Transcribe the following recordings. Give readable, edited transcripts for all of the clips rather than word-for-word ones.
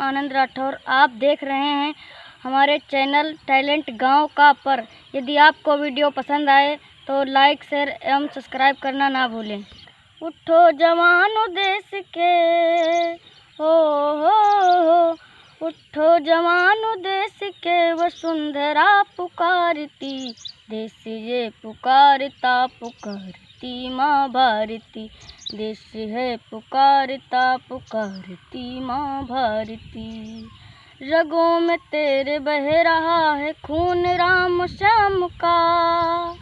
आनंद राठौर। आप देख रहे हैं हमारे चैनल टैलेंट गांव का पर। यदि आपको वीडियो पसंद आए तो लाइक, शेयर एवं सब्सक्राइब करना ना भूलें। उठो जवानों देश के, हो उठो जवानों देश के, वसुंधरा पुकारती, देश ये पुकारता पुकारती माँ भारती, देश है पुकारता पुकारती माँ भारती। रगों में तेरे बह रहा है खून राम श्याम का,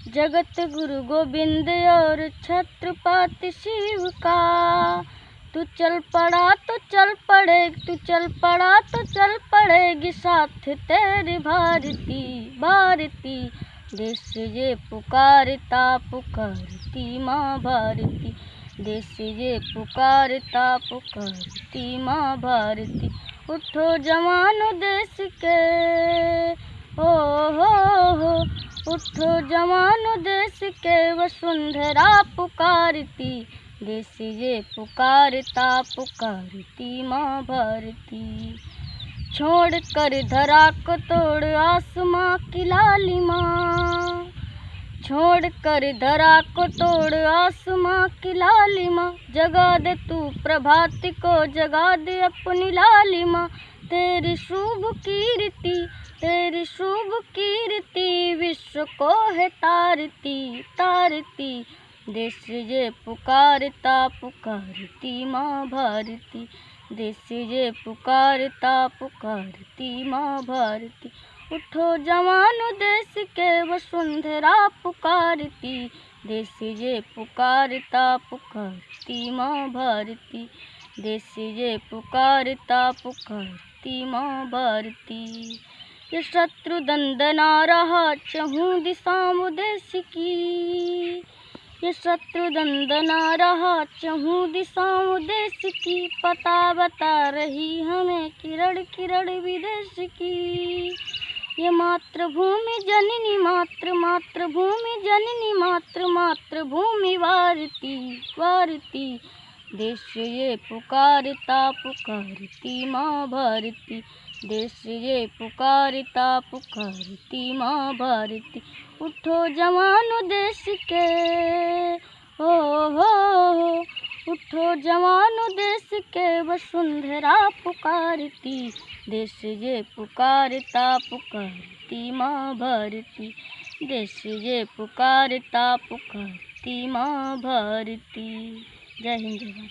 जगत गुरु गोविंद और छत्रपति शिव का। तू चल पड़ा तो चल पड़ेगी, तू चल पड़ा तो चल पड़ेगी साथ तेरी भारती भारती, देश ये पुकारता पुकारती माँ भारती, देश ये पुकारता पुकारती माँ भारती। उठो जवानों देश के, हो उठो जवानों देश के, वसुंधरा पुकारती, देश ये पुकारता पुकारती माँ भारती। छोड़ कर धरा को तोड़ आसमां की लालिमा, छोड़ कर धरा को तोड़ आसमां की लालिमा, जगा दे तू प्रभात को, जगा दे अपनी लालिमा। तेरी शुभ कीर्ति, तेरी शुभ कीर्ति विश्व को है तारती तारती, देश ये पुकारता पुकारती माँ भारती, देश ये पुकारता पुकारती माँ भारती। उठो जवानों देश के, वसुंधरा पुकारती, देश ये पुकारता पुकारती माँ भारती, देश ये पुकारता पुकारती माँ भारती। ये शत्रु दंदना रहा चहूँ दिशाओं देश की, ये शत्रु दंदना रहा चहूँ दिशाओं देश की, पता बता रही हमें किरण किरण विदेश की। ये मातृभूमि जननी मातृभूमि जननी मातृभूमि वारती वारती, देश ये पुकारता पुकारती माँ भारती, देश ये पुकारता पुकारती माँ भारती। उठो जवानों देश के, हो उठो जवानों देश के, वसुंधरा पुकारती, देश ये पुकारता पुकारती माँ भारती, देश ये पुकारता पुकारती माँ भारती। जय हिंद।